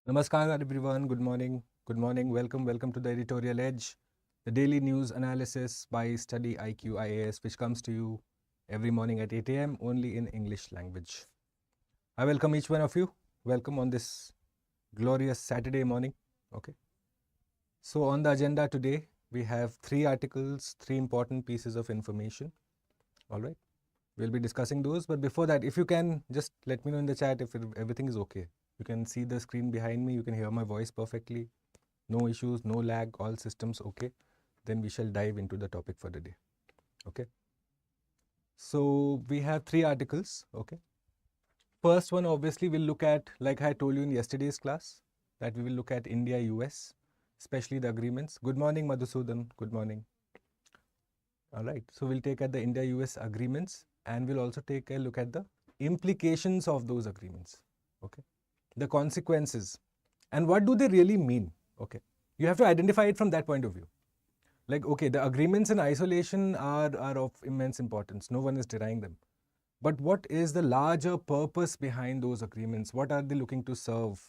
Namaskar everyone, good morning, welcome to the Editorial Edge, the daily news analysis by StudyIQ IAS, which comes to you every morning at 8 a.m. only in English language. I welcome each one of you, welcome on this glorious Saturday morning, okay. So on the agenda today, we have 3 articles, 3 important pieces of information, alright. We'll be discussing those, but before that, if you can, just let me know in the chat if everything is okay. You can see the screen behind me, you can hear my voice perfectly, no issues, no lag, all systems okay. Then we shall dive into the topic for the day, okay. So we have 3 articles, okay. First one obviously we'll look at, like I told you in yesterday's class, that we will look at India-US, especially the agreements. Good morning Madhusudan, good morning. Alright, so we'll take at the India-US agreements and we'll also take a look at the implications of those agreements, okay. The consequences and what do they really mean, okay. You have to identify it from that point of view. Like, okay, the agreements in isolation are of immense importance. No one is denying them. But what is the larger purpose behind those agreements? What are they looking to serve?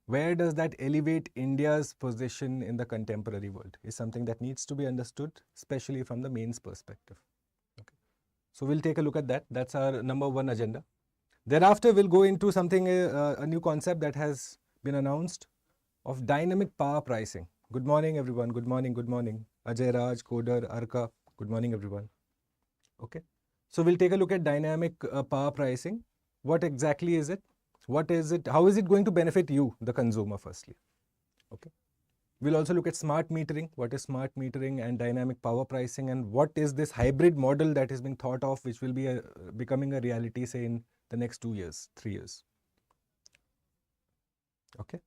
Where does that elevate India's position in the contemporary world is something that needs to be understood, especially from the mains perspective. Okay. So we'll take a look at that. That's our number 1 agenda. Thereafter, we'll go into something, a new concept that has been announced of dynamic power pricing. Good morning, everyone. Good morning. Good morning. Ajay Raj, Coder, Arka. Good morning, everyone. Okay. So we'll take a look at dynamic power pricing. What exactly is it? What is it? How is it going to benefit you, the consumer, firstly? Okay. We'll also look at smart metering. What is smart metering and dynamic power pricing, and what is this hybrid model that is being thought of, which will be becoming a reality, say, in the next 2 years, 3 years. Okay.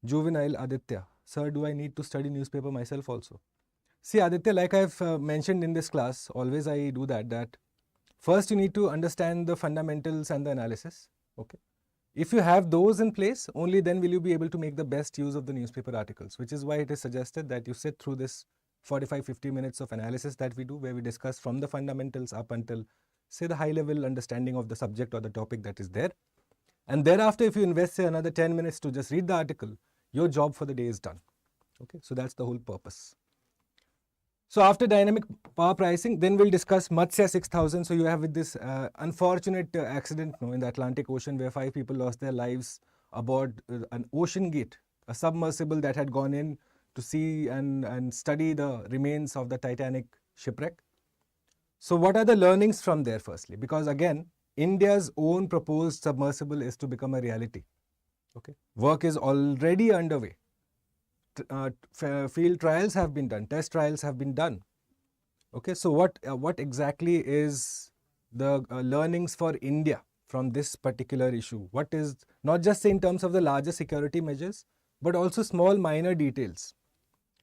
Juvenile Aditya. Sir, do I need to study newspaper myself also? See, Aditya, like I've mentioned in this class, always I do that first you need to understand the fundamentals and the analysis. Okay. If you have those in place, only then will you be able to make the best use of the newspaper articles, which is why it is suggested that you sit through this 45-50 minutes of analysis that we do, where we discuss from the fundamentals up until, say, the high-level understanding of the subject or the topic that is there. And thereafter, if you invest, say, another 10 minutes to just read the article, your job for the day is done. Okay, so that's the whole purpose. So after dynamic power pricing, then we'll discuss Matsya 6000. So you have with this unfortunate accident in the Atlantic Ocean where 5 people lost their lives aboard an ocean gate, a submersible that had gone in to see and study the remains of the Titanic shipwreck. So what are the learnings from there firstly? Because again, India's own proposed submersible is to become a reality. Okay, work is already underway. Field trials have been done, test trials have been done. Okay, so what exactly is the learnings for India from this particular issue? What is, not just in terms of the larger security measures, but also small minor details.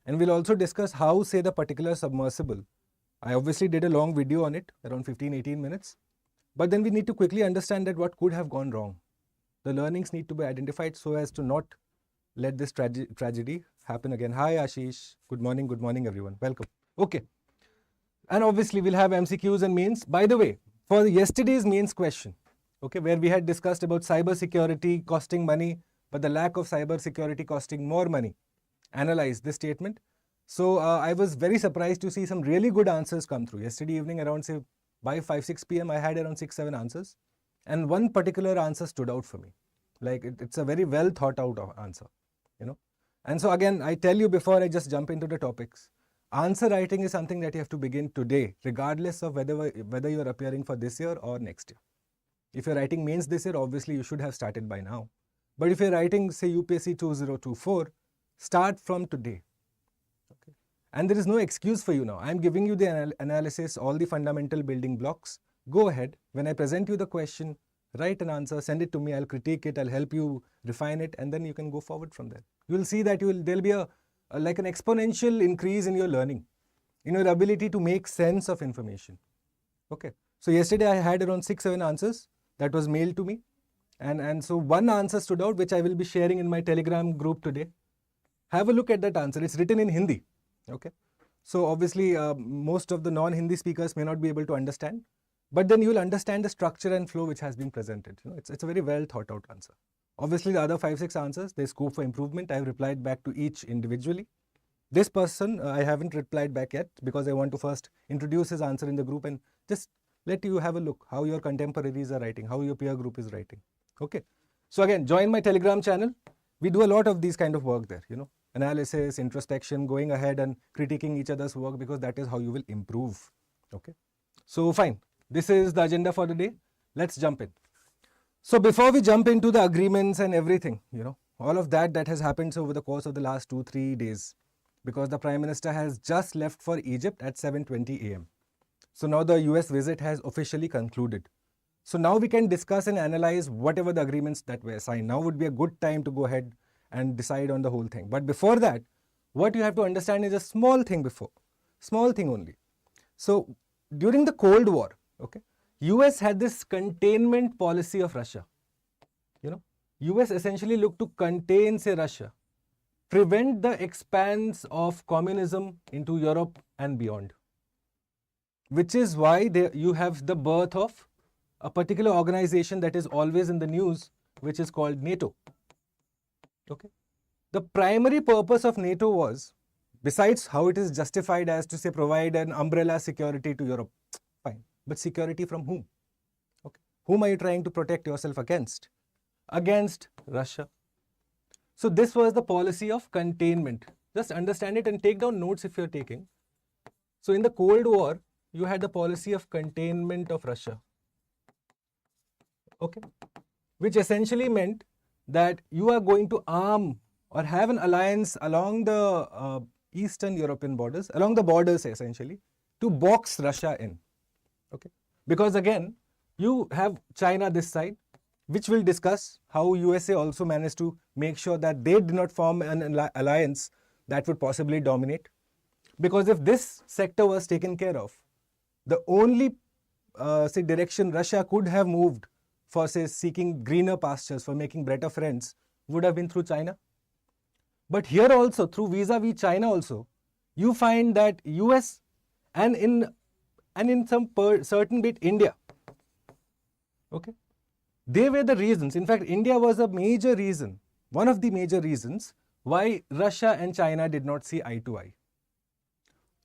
And we'll also discuss how, say, the particular submersible, I obviously did a long video on it, around 15-18 minutes, but then we need to quickly understand that what could have gone wrong. The learnings need to be identified so as to not let this tragedy happen again. Hi Ashish, good morning everyone, welcome. Okay, and obviously we'll have MCQs and mains. By the way, for yesterday's mains question, okay, where we had discussed about cyber security costing money, but the lack of cyber security costing more money, analyze this statement. So I was very surprised to see some really good answers come through. Yesterday evening around, say, by 5-6 p.m. I had around 6-7 answers, and one particular answer stood out for me. Like it's a very well thought out answer, you know. And so again, I tell you before I just jump into the topics, answer writing is something that you have to begin today, regardless of whether you're appearing for this year or next year. If you're writing mains this year, obviously you should have started by now. But if you're writing, say, UPSC 2024, start from today. Okay. And there is no excuse for you now. I'm giving you the analysis, all the fundamental building blocks. Go ahead. When I present you the question, write an answer, send it to me, I'll critique it, I'll help you refine it, and then you can go forward from there. You will see that there'll be like an exponential increase in your learning, in your ability to make sense of information. Okay. So yesterday I had around 6-7 answers that was mailed to me. And so one answer stood out, which I will be sharing in my Telegram group today. Have a look at that answer. It's written in Hindi. Okay. So obviously most of the non-Hindi speakers may not be able to understand, but then you will understand the structure and flow which has been presented. You know, it's a very well thought out answer. Obviously, the other 5-6 answers, there's scope for improvement. I've replied back to each individually. This person, I haven't replied back yet because I want to first introduce his answer in the group and just let you have a look how your contemporaries are writing, how your peer group is writing. Okay. So again, join my Telegram channel. We do a lot of these kind of work there, analysis, introspection, going ahead and critiquing each other's work, because that is how you will improve. Okay. So fine. This is the agenda for the day. Let's jump in. So before we jump into the agreements and everything, all of that has happened over the course of the last 2-3 days, because the Prime Minister has just left for Egypt at 7:20 a.m. So now the US visit has officially concluded. So now we can discuss and analyze whatever the agreements that were signed. Now would be a good time to go ahead and decide on the whole thing. But before that, what you have to understand is a small thing only. So during the Cold War, US had this containment policy of Russia. US essentially looked to contain, say, Russia, prevent the expanse of communism into Europe and beyond. Which is why you have the birth of a particular organization that is always in the news, which is called NATO. Okay. The primary purpose of NATO was, besides how it is justified as to say provide an umbrella security to Europe, fine. But security from whom? Okay. Whom are you trying to protect yourself against? Against Russia. So this was the policy of containment. Just understand it and take down notes if you're taking. So in the Cold War, you had the policy of containment of Russia. Okay. Which essentially meant that you are going to arm or have an alliance along the Eastern European borders, along the borders essentially, to box Russia in. Okay. Because again, you have China this side, which we'll discuss how USA also managed to make sure that they did not form an alliance that would possibly dominate. Because if this sector was taken care of, the only say direction Russia could have moved for, say, seeking greener pastures, for making better friends, would have been through China. But here also, through vis-a-vis China also, you find that US and in some certain bit India, okay, they were the reasons. In fact, India was a major reason, one of the major reasons why Russia and China did not see eye to eye.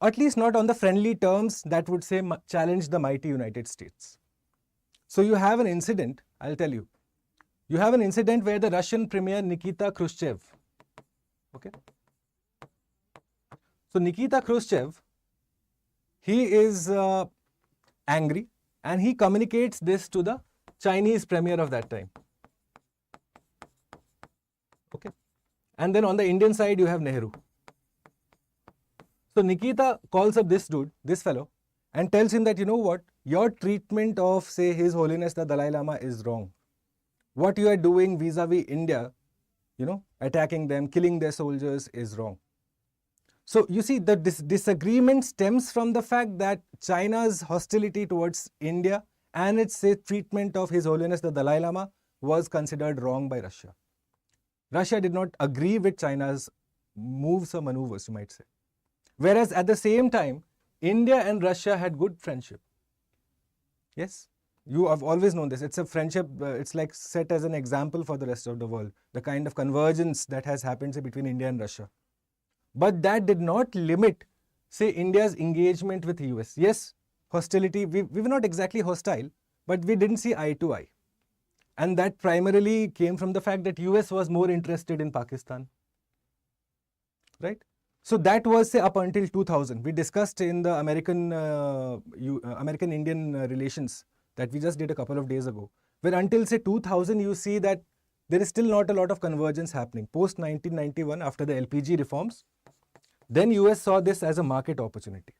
At least not on the friendly terms that would say challenge the mighty United States. So you have an incident, I'll tell you. You have an incident where the Russian Premier Nikita Khrushchev, okay. So Nikita Khrushchev, he is angry and he communicates this to the Chinese premier of that time. Okay. And then on the Indian side, you have Nehru. So Nikita calls up this dude, this fellow, and tells him that, you know what, your treatment of, say, His Holiness the Dalai Lama is wrong. What you are doing vis-a-vis India, attacking them, killing their soldiers is wrong. So you see, the disagreement stems from the fact that China's hostility towards India and its, say, treatment of His Holiness the Dalai Lama was considered wrong by Russia. Russia did not agree with China's moves or maneuvers, you might say. Whereas at the same time, India and Russia had good friendship. Yes, you have always known this. It's a friendship, it's like set as an example for the rest of the world, the kind of convergence that has happened, say, between India and Russia. But that did not limit, say, India's engagement with the US. Yes, hostility, we were not exactly hostile, but we didn't see eye to eye. And that primarily came from the fact that US was more interested in Pakistan. Right? So that was, say, up until 2000. We discussed in the American-Indian relations that we just did a couple of days ago, where until, say, 2000, you see that there is still not a lot of convergence happening. Post 1991, after the LPG reforms, then US saw this as a market opportunity.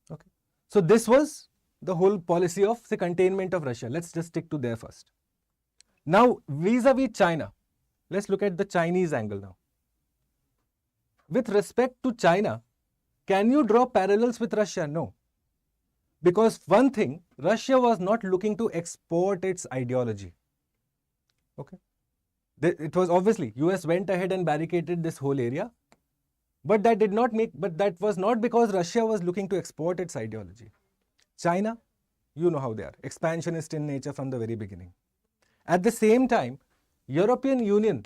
Okay. So this was the whole policy of, say, containment of Russia. Let's just stick to there first. Now, vis-a-vis China, let's look at the Chinese angle now. With respect to China, can you draw parallels with Russia? No. Because one thing, Russia was not looking to export its ideology. Okay. It was obviously, US went ahead and barricaded this whole area. But that was not because Russia was looking to export its ideology. China, you know how they are, expansionist in nature from the very beginning. At the same time, European Union,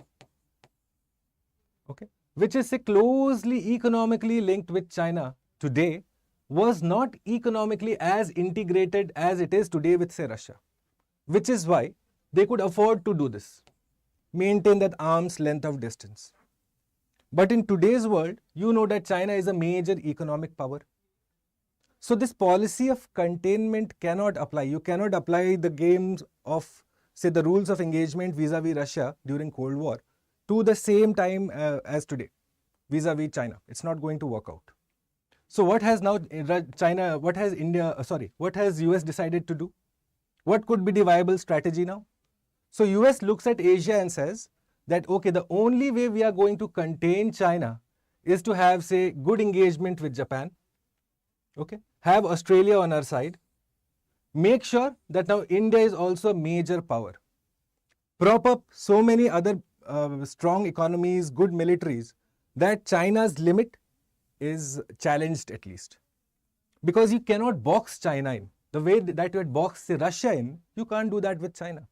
okay, which is say closely economically linked with China today, was not economically as integrated as it is today with say Russia, which is why they could afford to do this, maintain that arm's length of distance. But in today's world, you know that China is a major economic power. So this policy of containment cannot apply. You cannot apply the games of, say, the rules of engagement vis-a-vis Russia during Cold War to the same time as today vis-a-vis China. It's not going to work out. So what has now China, what has what has US decided to do? What could be the viable strategy now? So US looks at Asia and says that, okay, the only way we are going to contain China is to have, say, good engagement with Japan, okay, have Australia on our side, make sure that now India is also a major power, prop up so many other strong economies, good militaries, that China's limit is challenged at least. Because you cannot box China in. The way that you had boxed, say, Russia in, you can't do that with China.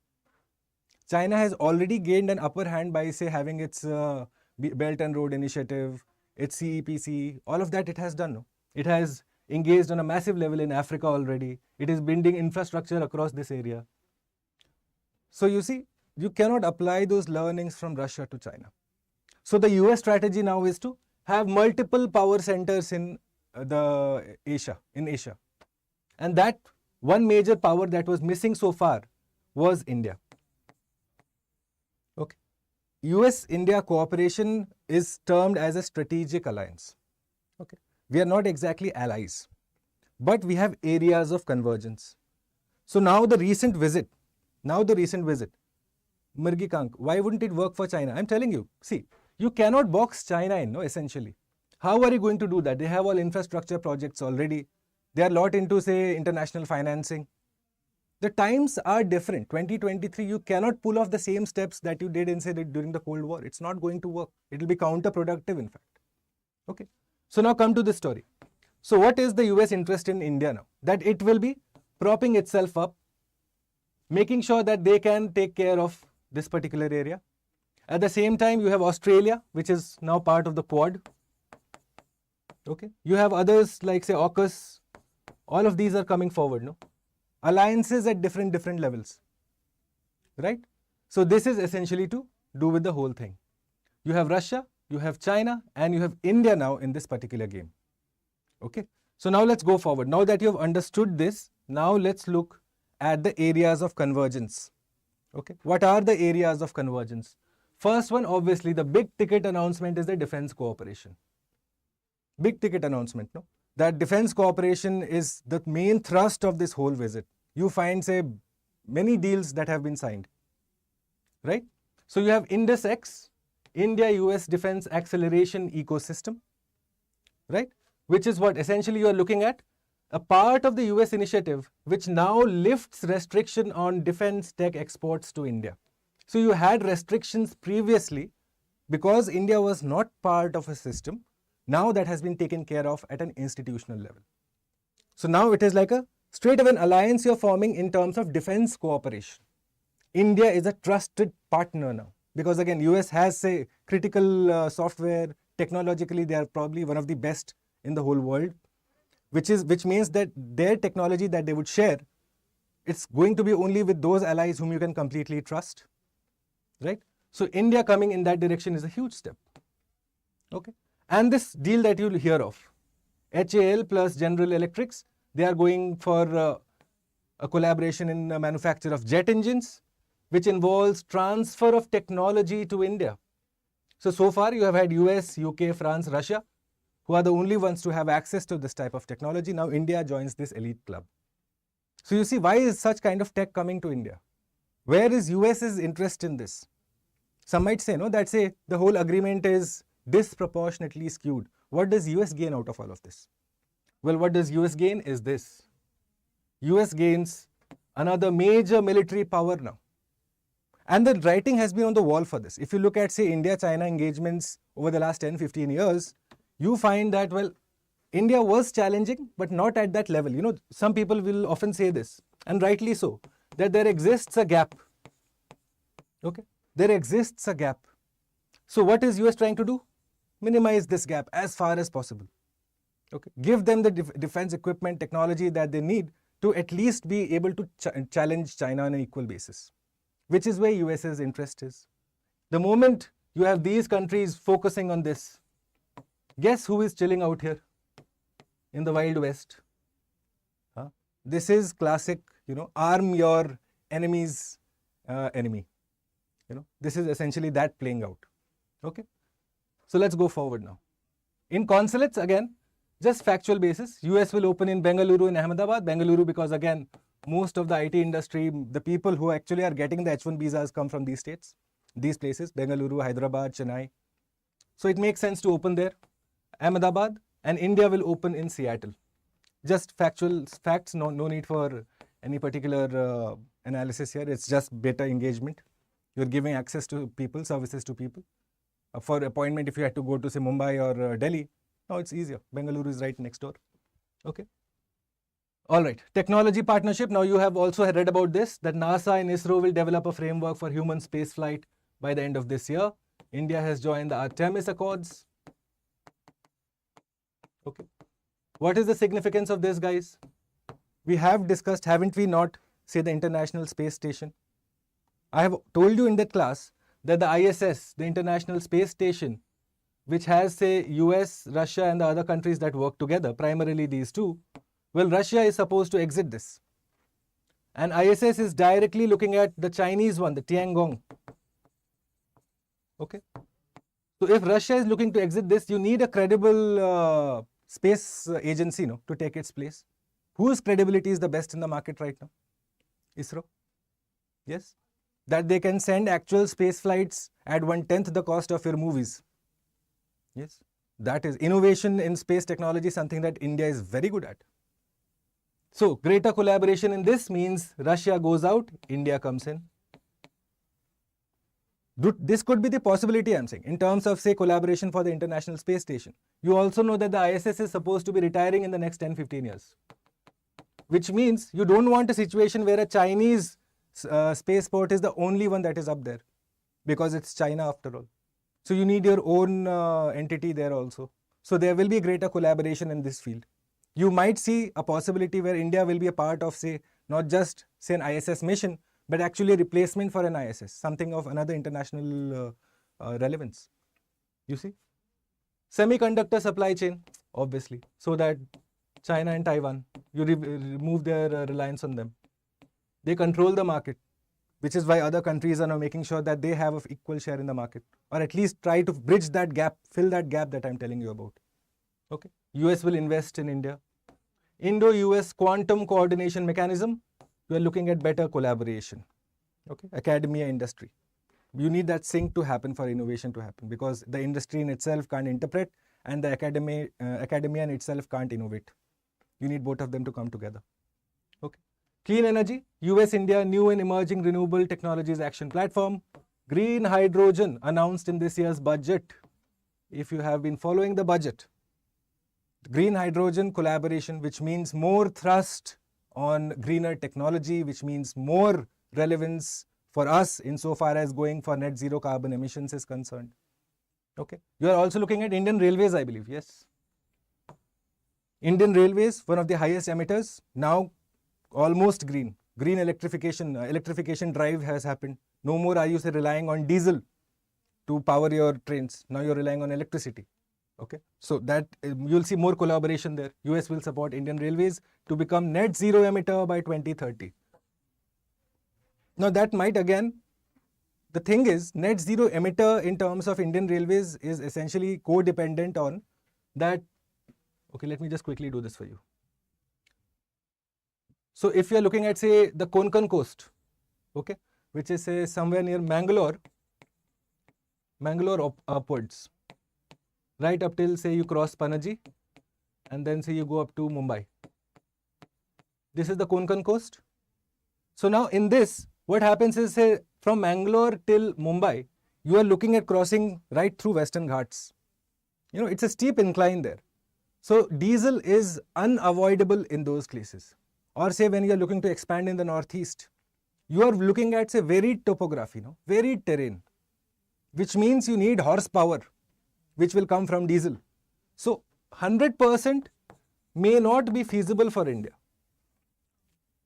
China has already gained an upper hand by, say, having its Belt and Road Initiative, its CEPC, all of that it has done. No? It has engaged on a massive level in Africa already. It is building infrastructure across this area. So you see, you cannot apply those learnings from Russia to China. So the US strategy now is to have multiple power centers in Asia. And that one major power that was missing so far was India. Okay. US-India cooperation is termed as a strategic alliance. Okay. We are not exactly allies, but we have areas of convergence. So now the recent visit, Murgikank, why wouldn't it work for China? I'm telling you, see, you cannot box China in, no, essentially. How are you going to do that? They have all infrastructure projects already. They are a lot into, say, international financing. The times are different. 2023, you cannot pull off the same steps that you did in, say, during the Cold War. It's not going to work. It will be counterproductive, in fact. Okay. So now come to this story. So what is the US interest in India now? That it will be propping itself up, making sure that they can take care of this particular area. At the same time, you have Australia, which is now part of the Quad. Okay. You have others like, say, AUKUS. All of these are coming forward, no? Alliances at different levels, right? So this is essentially to do with the whole thing. You have Russia, you have China, and you have India now in this particular game. Okay. So now let's go forward. Now that you have understood this, now let's look at the areas of convergence. Okay. What are the areas of convergence? First one, obviously, the big ticket announcement is the defense cooperation. Big ticket announcement, no? That defense cooperation is the main thrust of this whole visit. You find, say, many deals that have been signed, right? So you have INDUS-X, India-US Defense Acceleration Ecosystem, right? Which is what essentially you are looking at, a part of the US initiative which now lifts restriction on defense tech exports to India. So you had restrictions previously because India was not part of a system. Now that has been taken care of at an institutional level. So now it is like a straight of an alliance you're forming in terms of defense cooperation. India is a trusted partner now because again, US has, say, critical software. Technologically, they are probably one of the best in the whole world, which means that their technology that they would share, it's going to be only with those allies whom you can completely trust, right? So India coming in that direction is a huge step. Okay. And this deal that you'll hear of, HAL plus General Electrics, they are going for a collaboration in the manufacture of jet engines, which involves transfer of technology to India. So far you have had US, UK, France, Russia, who are the only ones to have access to this type of technology. Now India joins this elite club. So you see, why is such kind of tech coming to India? Where is US's interest in this? Some might say, no, that say the whole agreement is disproportionately skewed. What does US gain out of all of this? Well, what does US gain is this. US gains another major military power now. And the writing has been on the wall for this. If you look at, say, India-China engagements over the last 10-15 years, you find that, well, India was challenging, but not at that level. You know, some people will often say this, and rightly so, that there exists a gap. Okay. there exists a gap. So what is US trying to do? Minimize this gap as far as possible. Okay, give them the defense equipment technology that they need to at least be able to challenge China on an equal basis, which is where US's interest is. The moment you have these countries focusing on this, guess who is chilling out here in the Wild West? This is classic, arm your enemy's enemy. This is essentially that playing out. Okay, so let's go forward now. In consulates, again, just factual basis, US will open in Bengaluru and Ahmedabad. Bengaluru because, again, most of the IT industry, the people who actually are getting the H1 visas come from these states, these places, Bengaluru, Hyderabad, Chennai. So it makes sense to open there. Ahmedabad, and India will open in Seattle. Just factual facts, no need for any particular analysis here. It's just better engagement. You're giving access to people, services to people. For appointment, if you had to go to, say, Mumbai or Delhi, now it's easier. Bengaluru is right next door. Okay. All right. Technology partnership. Now you have also read about this, that NASA and ISRO will develop a framework for human spaceflight by the end of this year. India has joined the Artemis Accords. Okay. What is the significance of this, guys? We have discussed, haven't we not, say, the International Space Station? I have told you in that class that the ISS, the International Space Station, which has, say, US, Russia and the other countries that work together, primarily these two, well, Russia is supposed to exit this. And ISS is directly looking at the Chinese one, the Tiangong. Okay. So if Russia is looking to exit this, you need a credible space agency to take its place. Whose credibility is the best in the market right now? ISRO. Yes. That they can send actual space flights at 1/10 the cost of your movies. Yes. That is innovation in space technology, something that India is very good at. So greater collaboration in this means Russia goes out, India comes in. This could be the possibility, I'm saying, in terms of, say, collaboration for the International Space Station. You also know that the ISS is supposed to be retiring in the next 10-15 years. Which means you don't want a situation where a Chinese spaceport is the only one that is up there, because it's China after all. So you need your own entity there also. So there will be greater collaboration in this field. You might see a possibility where India will be a part of, say, not just, say, an ISS mission, but actually a replacement for an ISS, something of another international relevance. You see? Semiconductor supply chain, obviously, so that China and Taiwan, you remove their reliance on them. They control the market, which is why other countries are now making sure that they have an equal share in the market, or at least try to bridge that gap, fill that gap that I'm telling you about. Okay. US will invest in India. Indo-US quantum coordination mechanism, you are looking at better collaboration. Okay. Academia, industry. You need that sync to happen for innovation to happen, because the industry in itself can't interpret and the academia in itself can't innovate. You need both of them to come together. Okay. Clean energy, US-India New and Emerging Renewable Technologies Action Platform. Green hydrogen announced in this year's budget. If you have been following the budget, green hydrogen collaboration, which means more thrust on greener technology, which means more relevance for us insofar as going for net zero carbon emissions is concerned. Okay. You are also looking at Indian Railways, I believe. Yes. Indian Railways, one of the highest emitters, now almost green. Green electrification drive has happened. No more are you, say, relying on diesel to power your trains. Now you're relying on electricity. Okay. So that you'll see more collaboration there. US will support Indian Railways to become net zero emitter by 2030. Now that might, again, the thing is, net zero emitter in terms of Indian Railways is essentially codependent on that. Okay, let me just quickly do this for you. So if you are looking at, say, the Konkan coast, okay, which is, say, somewhere near Mangalore upwards, right up till, say, you cross Panaji, and then, say, you go up to Mumbai. This is the Konkan coast. So now in this, what happens is, say, from Mangalore till Mumbai, you are looking at crossing right through Western Ghats. It's a steep incline there. So diesel is unavoidable in those places. Or say when you are looking to expand in the northeast, you are looking at, say, varied topography, varied terrain. which means you need horsepower, which will come from diesel. So 100% may not be feasible for India.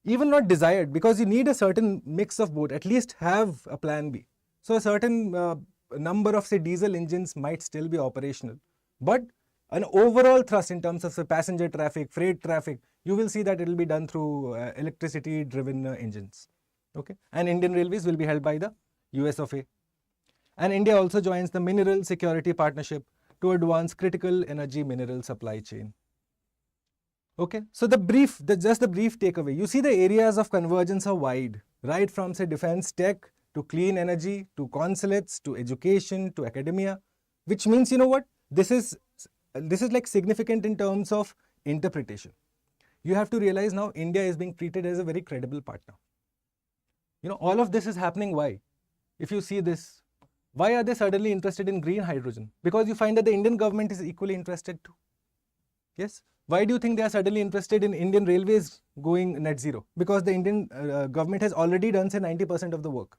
Even not desired, because you need a certain mix of both, at least have a plan B. So a certain number of, say, diesel engines might still be operational. But an overall thrust in terms of, say, passenger traffic, freight traffic, you will see that it will be done through electricity-driven engines. Okay, and Indian Railways will be held by the US of A. And India also joins the Mineral Security Partnership to advance critical energy mineral supply chain. Okay, so just the brief takeaway. You see the areas of convergence are wide, right from, say, defense tech to clean energy to consulates to education to academia, which means, you know what, this is like significant in terms of interpretation. You have to realize now India is being treated as a very credible partner. You know, all of this is happening. Why? If you see this, why are they suddenly interested in green hydrogen? Because you find that the Indian government is equally interested too. Yes. Why do you think they are suddenly interested in Indian Railways going net zero? Because the Indian government has already done, say, 90% of the work.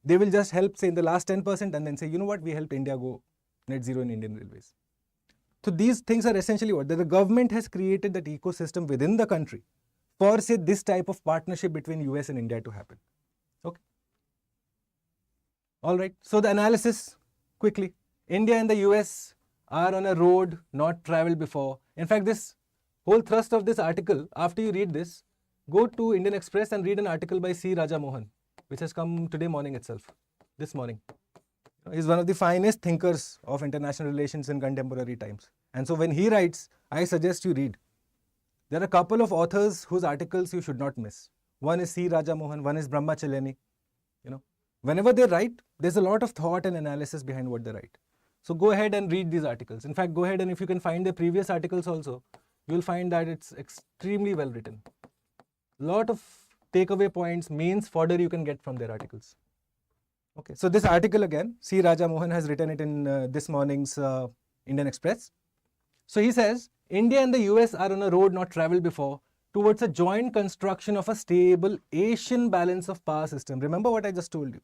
They will just help, say, in the last 10% and then say, you know what, we helped India go net zero in Indian Railways. So these things are essentially what? That the government has created that ecosystem within the country for, say, this type of partnership between US and India to happen. Okay. All right. So the analysis quickly. India and the US are on a road not traveled before. In fact, this whole thrust of this article, after you read this, go to Indian Express and read an article by C. Raja Mohan, which has come today morning itself, this morning. He's one of the finest thinkers of international relations in contemporary times. And so when he writes, I suggest you read. There are a couple of authors whose articles you should not miss. One is C. Raja Mohan, one is Brahma Cheleni. You know, whenever they write, there's a lot of thought and analysis behind what they write. So go ahead and read these articles. In fact, go ahead and if you can find the previous articles also, you'll find that it's extremely well written. Lot of takeaway points, mains fodder you can get from their articles. Okay, so this article again, C. Raja Mohan has written it in this morning's Indian Express. So he says, India and the US are on a road not traveled before towards a joint construction of a stable Asian balance of power system. Remember what I just told you,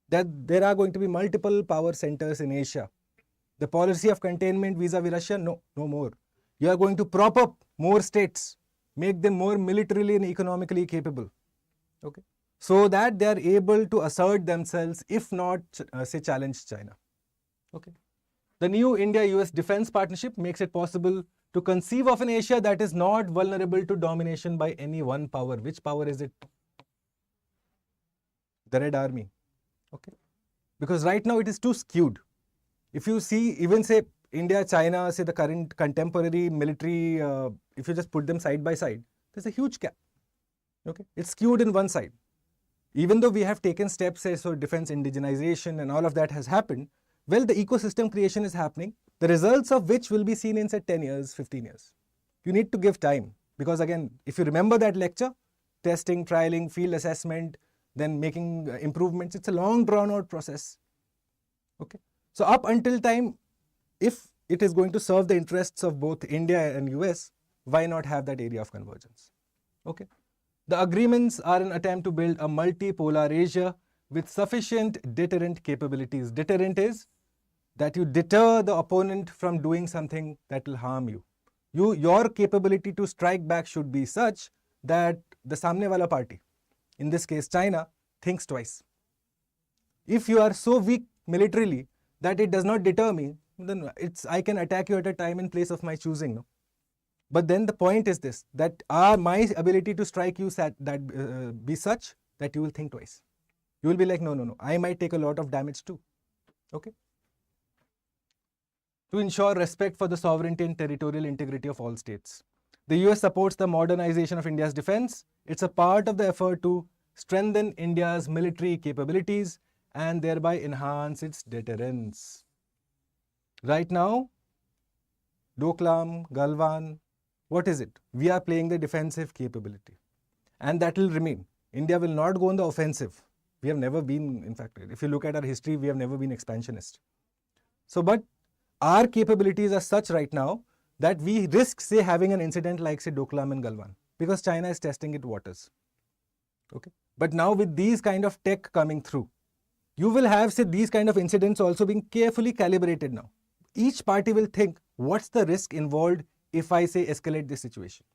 that there are going to be multiple power centers in Asia. The policy of containment vis-a-vis Russia, no more. You are going to prop up more states, make them more militarily and economically capable. Okay, so that they are able to assert themselves, if not, say, challenge China. Okay. The new India-US defense partnership makes it possible to conceive of an Asia that is not vulnerable to domination by any one power. Which power is it? The Red Army. Okay. Because right now it is too skewed. If you see, even say India, China, say the current contemporary military, if you just put them side by side, there's a huge gap. Okay, it's skewed in one side. Even though we have taken steps, say, so defense indigenization and all of that has happened, well, the ecosystem creation is happening, the results of which will be seen in, say, 10 years, 15 years. You need to give time, because again, if you remember that lecture, testing, trialing, field assessment, then making improvements, it's a long drawn out process. Okay. So up until time, if it is going to serve the interests of both India and US, why not have that area of convergence? Okay. The agreements are an attempt to build a multipolar Asia with sufficient deterrent capabilities. Deterrent is that you deter the opponent from doing something that will harm you. Your capability to strike back should be such that the samne wala party, in this case China, thinks twice. If you are so weak militarily that it does not deter me, then I can attack you at a time and place of my choosing. No? But then the point is this, that my ability to strike you be such that you will think twice. You will be like, no, I might take a lot of damage too. Okay. To ensure respect for the sovereignty and territorial integrity of all states. The US supports the modernization of India's defense. It's a part of the effort to strengthen India's military capabilities and thereby enhance its deterrence. Right now, Doklam, Galwan, what is it? We are playing the defensive capability, and that will remain. India will not go on the offensive. We have never been, in fact, if you look at our history, we have never been expansionist. So, but our capabilities are such right now that we risk, say, having an incident like, say, Doklam and Galwan, because China is testing its waters. Okay. But now with these kind of tech coming through, you will have, say, these kind of incidents also being carefully calibrated now. Each party will think, what's the risk involved if I say escalate this situation?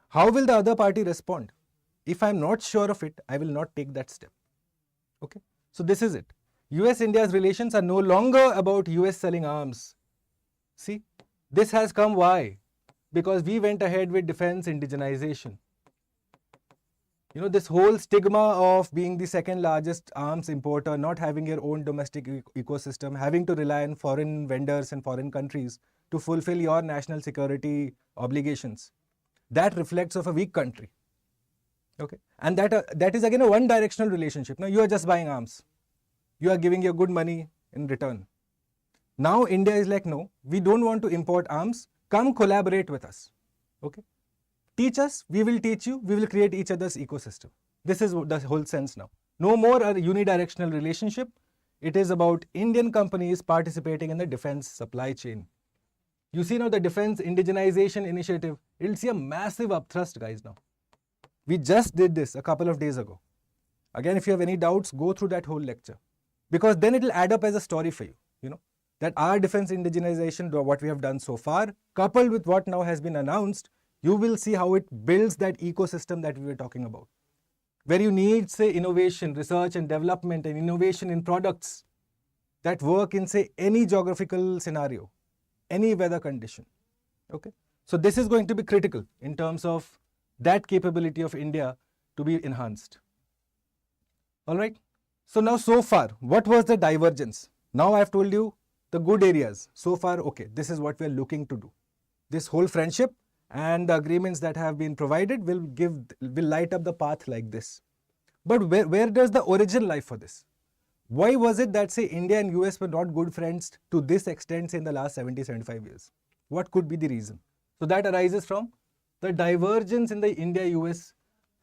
How will the other party respond? If I'm not sure of it, I will not take that step. Okay, so this is it. US-India's relations are no longer about US selling arms. See, this has come why? Because we went ahead with defense indigenization. You know, this whole stigma of being the second largest arms importer, not having your own domestic ecosystem, having to rely on foreign vendors and foreign countries to fulfill your national security obligations, that reflects of a weak country. Okay, and that is again a one-directional relationship. Now you are just buying arms. You are giving your good money in return. Now India is like, no, we don't want to import arms. Come collaborate with us. Okay. Teach us, we will teach you, we will create each other's ecosystem. This is the whole sense now. No more a unidirectional relationship. It is about Indian companies participating in the defense supply chain. You see now the defense indigenization initiative, it will see a massive upthrust, guys, now. We just did this a couple of days ago. Again, if you have any doubts, go through that whole lecture. Because then it will add up as a story for you, you know, that our defense indigenization, what we have done so far, coupled with what now has been announced, you will see how it builds that ecosystem that we were talking about, where you need, say, innovation, research and development and innovation in products that work in, say, any geographical scenario, any weather condition. Okay, so this is going to be critical in terms of that capability of India to be enhanced. All right, so now so far, what was the divergence? Now I have told you the good areas. So far, okay, this is what we are looking to do. This whole friendship and the agreements that have been provided will light up the path like this. But where does the origin lie for this? Why was it that, say, India and US were not good friends to this extent, say, in the last 70-75 years? What could be the reason? So that arises from the divergence in the India-US,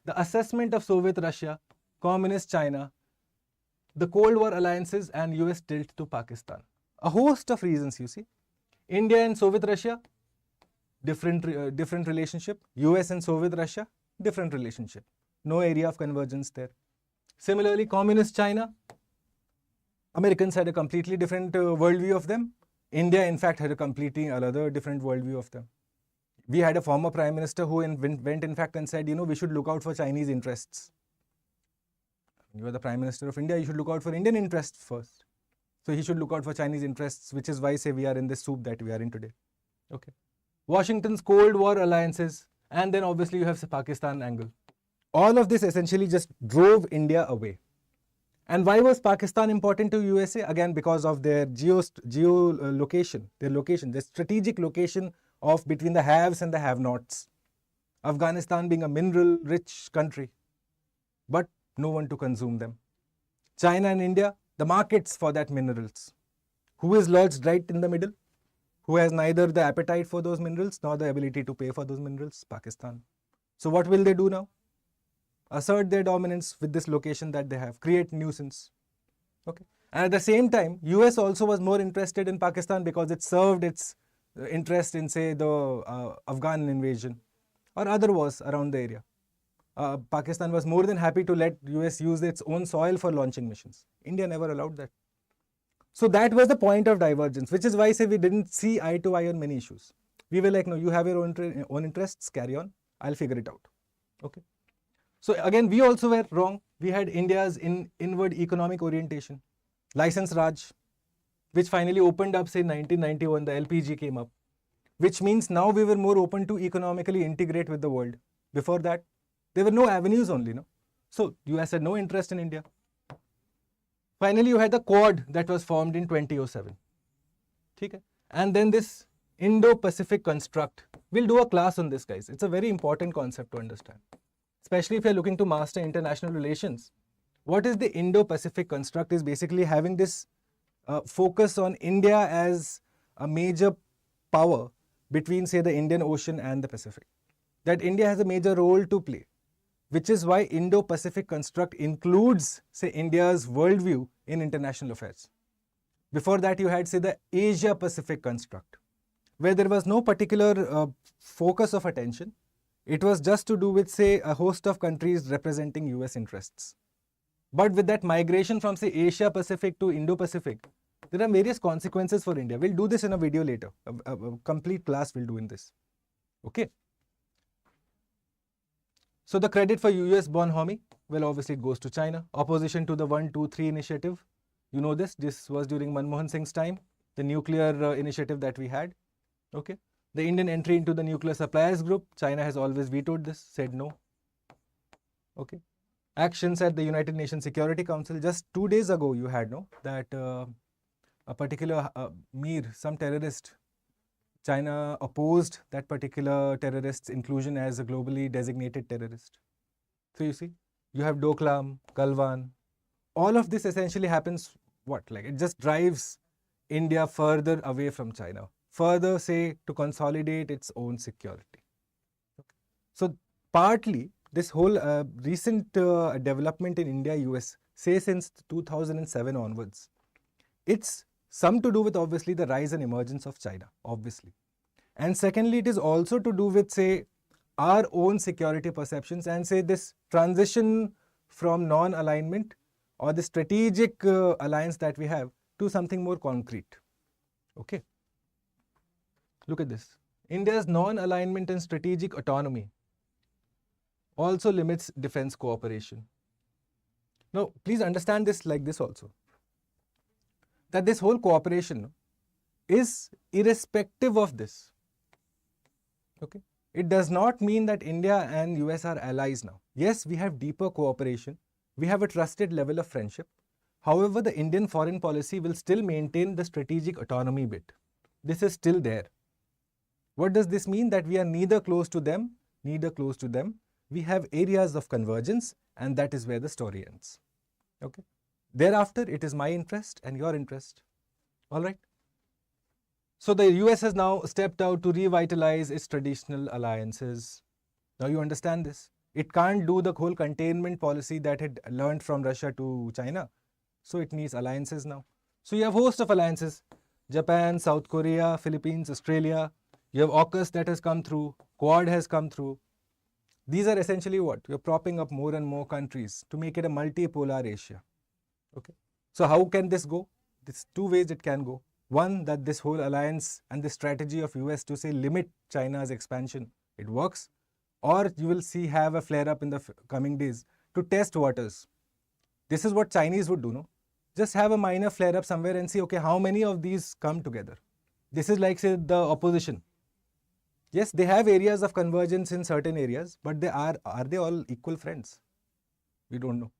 the assessment of Soviet Russia, Communist China, the Cold War alliances and US tilt to Pakistan. A host of reasons, you see. India and Soviet Russia, different relationship. US and Soviet Russia, different relationship. No area of convergence there. Similarly, Communist China, Americans had a completely different worldview of them. India, in fact, had a completely another different worldview of them. We had a former prime minister who went in fact and said, you know, we should look out for Chinese interests. You are the prime minister of India, you should look out for Indian interests first. So he should look out for Chinese interests, which is why, say, we are in this soup that we are in today. Okay. Washington's Cold War alliances, and then obviously you have the Pakistan angle. All of this essentially just drove India away. And why was Pakistan important to USA? Again, because of their geolocation, the strategic location of between the haves and the have-nots. Afghanistan being a mineral-rich country, but no one to consume them. China and India, the markets for that minerals. Who is lodged right in the middle? Who has neither the appetite for those minerals nor the ability to pay for those minerals? Pakistan. So what will they do now? Assert their dominance with this location that they have, create nuisance. Okay. And at the same time, US also was more interested in Pakistan because it served its interest in, say, the Afghan invasion or other wars around the area. Pakistan was more than happy to let US use its own soil for launching missions. India never allowed that. So that was the point of divergence, which is why, say, we didn't see eye to eye on many issues. We were like, no, you have your own interests, carry on, I'll figure it out. Okay. So again, we also were wrong. We had India's inward economic orientation, license Raj, which finally opened up, say, 1991, the LPG came up, which means now we were more open to economically integrate with the world. Before that, there were no avenues only, no? So US had no interest in India. Finally, you had the Quad that was formed in 2007. Okay? And then this Indo-Pacific construct. We'll do a class on this, guys. It's a very important concept to understand, especially if you're looking to master international relations. What is the Indo-Pacific construct is basically having this focus on India as a major power between, say, the Indian Ocean and the Pacific. That India has a major role to play, which is why Indo-Pacific construct includes, say, India's worldview in international affairs. Before that, you had, say, the Asia-Pacific construct, where there was no particular focus of attention. It was just to do with, say, a host of countries representing US interests. But with that migration from, say, Asia Pacific to Indo-Pacific, there are various consequences for India. We'll do this in a video later. A complete class we'll do in this. Okay. So the credit for US bonhomie, well, obviously it goes to China. Opposition to the 1-2-3 initiative. You know this. This was during Manmohan Singh's time, the nuclear initiative that we had. Okay. The Indian entry into the nuclear suppliers group. China has always vetoed this, said no. Okay. Actions at the United Nations Security Council. Just 2 days ago, you had that a particular some terrorist, China opposed that particular terrorist's inclusion as a globally designated terrorist. So you see, you have Doklam, Galwan. All of this essentially happens, like it just drives India further away from China, further, say, to consolidate its own security. Okay. So partly, this whole recent development in India-US, say since 2007 onwards, it's some to do with obviously the rise and emergence of China, obviously. And secondly, it is also to do with, say, our own security perceptions and, say, this transition from non-alignment or the strategic alliance that we have to something more concrete. Okay. Look at this. India's non-alignment and strategic autonomy also limits defense cooperation. Now, please understand this like this also, that this whole cooperation is irrespective of this. Okay. It does not mean that India and US are allies now. Yes, we have deeper cooperation. We have a trusted level of friendship. However, the Indian foreign policy will still maintain the strategic autonomy bit. This is still there. What does this mean? That we are neither close to them, neither close to them. We have areas of convergence, and that is where the story ends. Okay. Thereafter, it is my interest and your interest. All right. So the US has now stepped out to revitalize its traditional alliances. Now you understand this. It can't do the whole containment policy that it learned from Russia to China. So it needs alliances now. So you have a host of alliances. Japan, South Korea, Philippines, Australia. You have AUKUS that has come through. Quad has come through. These are essentially what? You're propping up more and more countries to make it a multipolar Asia. Okay. So how can this go? There's two ways it can go. One, that this whole alliance and the strategy of US to, say, limit China's expansion, it works. Or you will see have a flare up in the coming days to test waters. This is what Chinese would do, no? Just have a minor flare up somewhere and see, okay, how many of these come together? This is like, say, the opposition. Yes, they have areas of convergence in certain areas, but are they all equal friends? We don't know.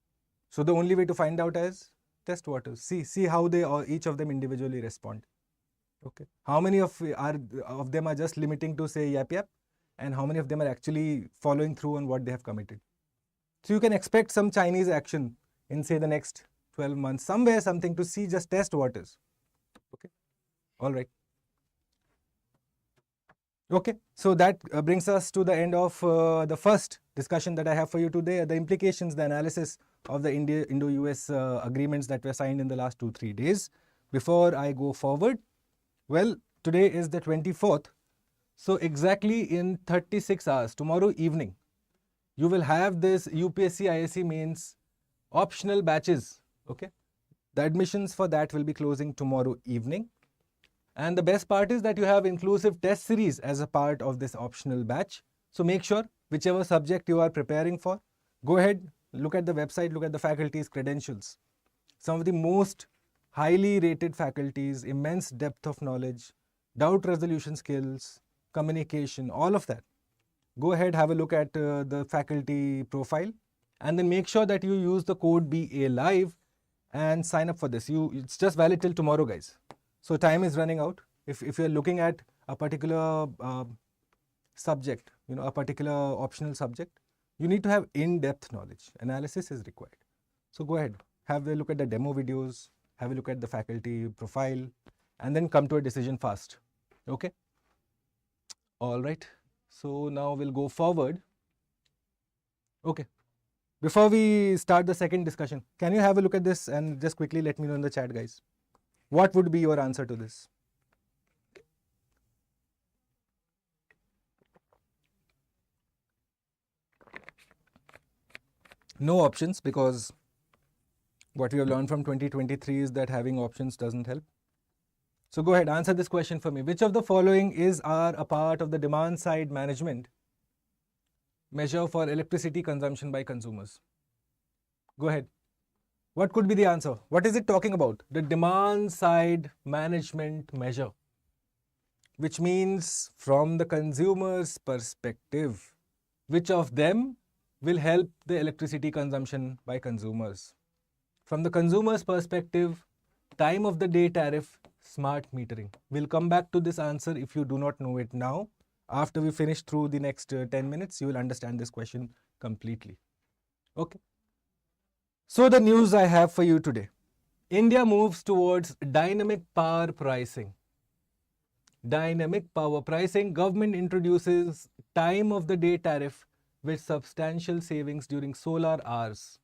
So the only way to find out is test waters. See how they each of them individually respond. Okay. How many of them are just limiting to, say, yap, and how many of them are actually following through on what they have committed? So you can expect some Chinese action in, say, the next 12 months, somewhere, something to see, just test waters. Okay. All right. Okay, so that brings us to the end of the first discussion that I have for you today, the implications, the analysis of the Indo-US agreements that were signed in the last 2-3 days. Before I go forward, well, today is the 24th, so exactly in 36 hours, tomorrow evening, you will have this UPSC-IAS mains optional batches, okay? The admissions for that will be closing tomorrow evening. And the best part is that you have inclusive test series as a part of this optional batch. So make sure whichever subject you are preparing for, go ahead, look at the website, look at the faculty's credentials. Some of the most highly rated faculties, immense depth of knowledge, doubt resolution skills, communication, all of that. Go ahead, have a look at the faculty profile, and then make sure that you use the code BA Live and sign up for this. It's just valid till tomorrow, guys. So time is running out. If you're looking at a particular subject, a particular optional subject, you need to have in-depth knowledge. Analysis is required. So go ahead, have a look at the demo videos, have a look at the faculty profile, and then come to a decision fast. Okay? All right. So now we'll go forward. Okay. Before we start the second discussion, can you have a look at this and just quickly let me know in the chat, guys? What would be your answer to this? No options, because What we have learned from 2023 is that having options doesn't help. So go ahead, answer this question for me. Which of the following are a part of the demand side management measure for electricity consumption by consumers? Go ahead. What could be the answer? What is it talking about? The demand side management measure, which means from the consumer's perspective, which of them will help the electricity consumption by consumers? From the consumer's perspective, time of the day tariff, smart metering. We'll come back to this answer if you do not know it now. After we finish through the next 10 minutes, you will understand this question completely. Okay. So the news I have for you today. India moves towards dynamic power pricing. Dynamic power pricing. Government introduces time of the day tariff with substantial savings during solar hours.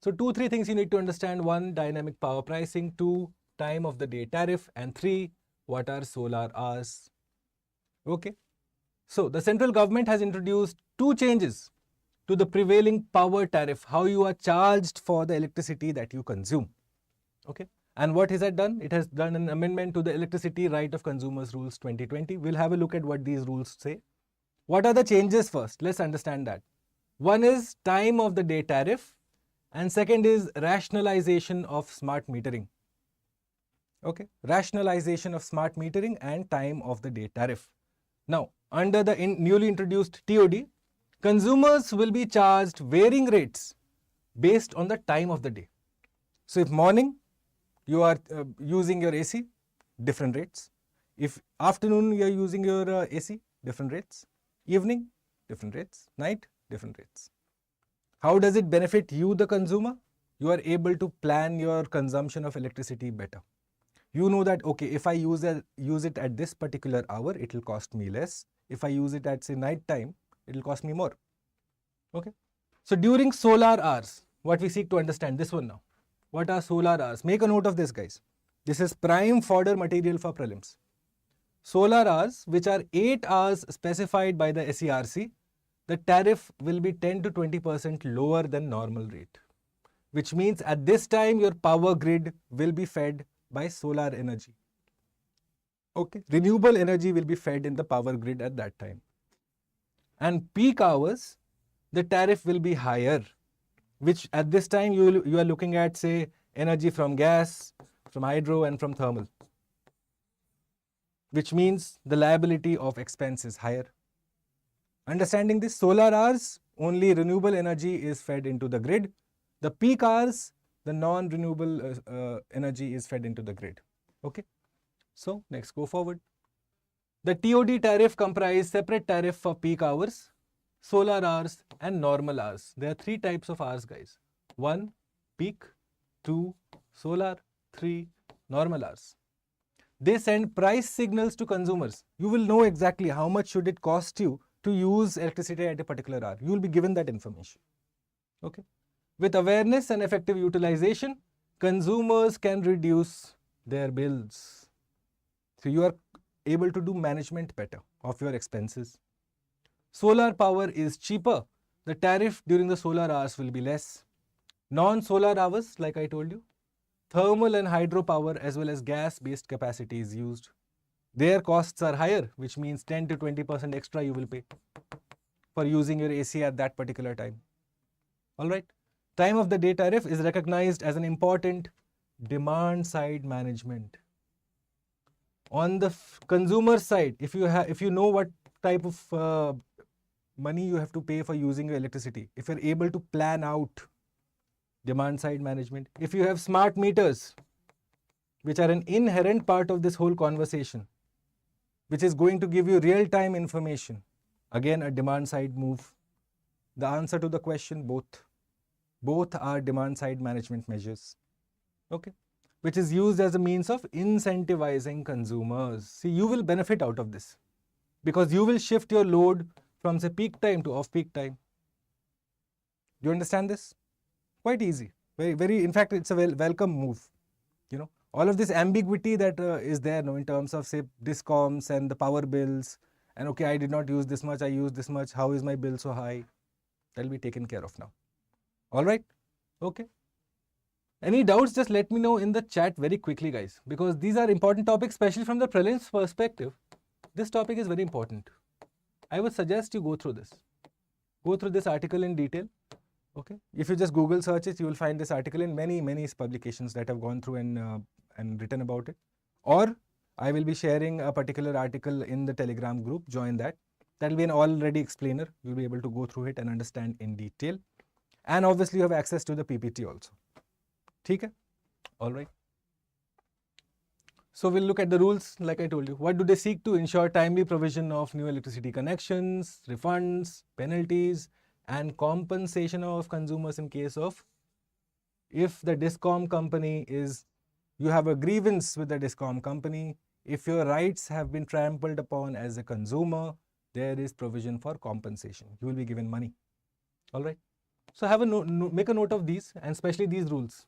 So 2-3 things you need to understand. 1, dynamic power pricing. 2, time of the day tariff. And 3, what are solar hours? Okay. So the central government has introduced 2 changes to the prevailing power tariff, how you are charged for the electricity that you consume. Okay. And what has it done? It has done an amendment to the Electricity Right of Consumers Rules 2020. We'll have a look at what these rules say. What are the changes first? Let's understand that. 1 is time of the day tariff, and second is rationalization of smart metering. Okay. Rationalization of smart metering and time of the day tariff. Now, under the newly introduced TOD, consumers will be charged varying rates based on the time of the day. So if morning you are using your AC, different rates. If afternoon you are using your AC, different rates. Evening, different rates. Night, different rates. How does it benefit you, the consumer? You are able to plan your consumption of electricity better. You know that, okay, if I use it at this particular hour, it will cost me less. If I use it at, say, night time, it will cost me more. Okay. So during solar hours, what we seek to understand, this one now. What are solar hours? Make a note of this, guys. This is prime fodder material for prelims. Solar hours, which are 8 hours specified by the SERC, the tariff will be 10 to 20% lower than normal rate. Which means at this time, your power grid will be fed by solar energy. Okay. Renewable energy will be fed in the power grid at that time. And peak hours, the tariff will be higher, which at this time you are looking at, say, energy from gas, from hydro, and from thermal, which means the liability of expense is higher. Understanding this, solar hours, only renewable energy is fed into the grid. The peak hours, the non-renewable energy is fed into the grid. Okay. So next, go forward. The TOD tariff comprises separate tariff for peak hours, solar hours, and normal hours. There are 3 types of hours, guys. 1, peak. 2, solar. 3, normal hours. They send price signals to consumers. You will know exactly how much should it cost you to use electricity at a particular hour. You will be given that information. Okay. With awareness and effective utilization, consumers can reduce their bills. So you are able to do management better of your expenses. Solar power is cheaper. The tariff during the solar hours will be less. Non-solar hours, like I told you, thermal and hydropower as well as gas-based capacity is used. Their costs are higher, which means 10 to 20% extra you will pay for using your AC at that particular time. All right. Time of the day tariff is recognized as an important demand side management. On the consumer side, if you know what type of money you have to pay for using your electricity, if you're able to plan out demand side management, if you have smart meters, which are an inherent part of this whole conversation, which is going to give you real-time information, again a demand side move. The answer to the question, both are demand side management measures. Okay. Which is used as a means of incentivizing consumers. See, you will benefit out of this because you will shift your load from, say, peak time to off-peak time. Do you understand this? Quite easy. Very, in fact, it's a welcome move. You know, all of this ambiguity that is there in terms of, say, discoms and the power bills, and okay, I did not use this much, I used this much, how is my bill so high? That will be taken care of now. All right? Okay. Any doubts, just let me know in the chat very quickly, guys, because these are important topics, especially from the prelims perspective. This topic is very important. I would suggest you go through this. Go through this article in detail. Okay. If you just Google search it, you will find this article in many publications that have gone through and written about it. Or I will be sharing a particular article in the Telegram group. Join that. That will be an already explainer. You'll be able to go through it and understand in detail. And obviously, you have access to the PPT also. Okay? All right. So we'll look at the rules like I told you. What do they seek to ensure? Timely provision of new electricity connections, refunds, penalties, and compensation of consumers in case of if the discom company is, you have a grievance with the discom company, if your rights have been trampled upon as a consumer, there is provision for compensation. You will be given money. All right. So have a make a note of these, and especially these rules.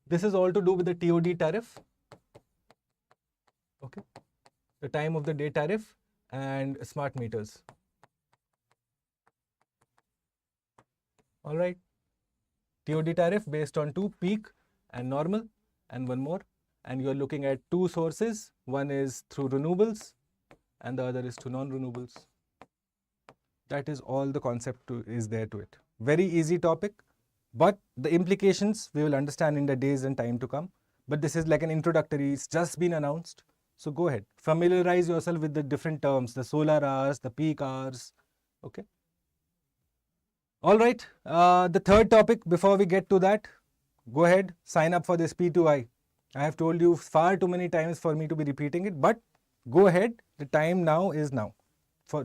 This is all to do with the TOD tariff. Okay. The time of the day tariff and smart meters. All right. TOD tariff based on 2, peak and normal, and one more. And you are looking at 2 sources. One is through renewables and the other is to non-renewables. That is all the concept is there to it. Very easy topic, but the implications we will understand in the days and time to come. But this is like an introductory, it's just been announced. So go ahead, familiarize yourself with the different terms, the solar hours, the peak hours, okay. All right, the third topic, before we get to that, go ahead, sign up for this P2I. I have told you far too many times for me to be repeating it, but go ahead, the time now is now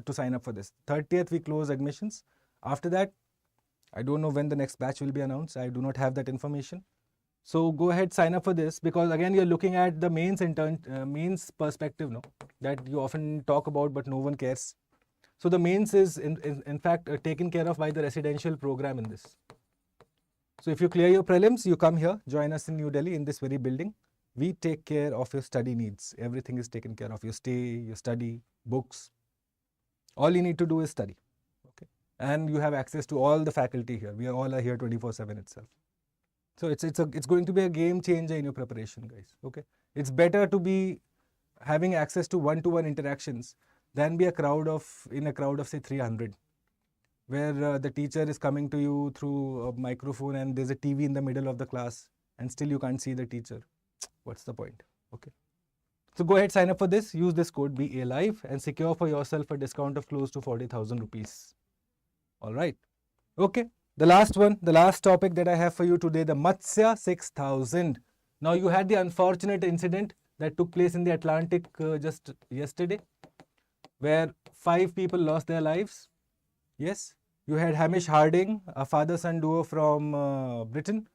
to sign up for this. 30th we close admissions. After that, I don't know when the next batch will be announced. I do not have that information. So go ahead, sign up for this, because again, you're looking at the mains perspective, no, that you often talk about, but no one cares. So the mains is in fact taken care of by the residential program in this. So if you clear your prelims, you come here, join us in New Delhi in this very building. We take care of your study needs. Everything is taken care of, your stay, your study, books. All you need to do is study. Okay. And you have access to all the faculty here. We all are here 24/7 itself. So it's going to be a game changer in your preparation, guys. Okay. It's better to be having access to one-to-one interactions than be in a crowd of say 300, where the teacher is coming to you through a microphone and there's a TV in the middle of the class and still you can't see the teacher. What's the point? Okay. So go ahead, sign up for this, use this code BALIVE and secure for yourself a discount of close to 40,000 rupees. All right. Okay. The last one, the last topic that I have for you today, the Matsya 6000. Now you had the unfortunate incident that took place in the Atlantic just yesterday, where 5 people lost their lives. Yes. You had Hamish Harding, a father-son duo from Britain.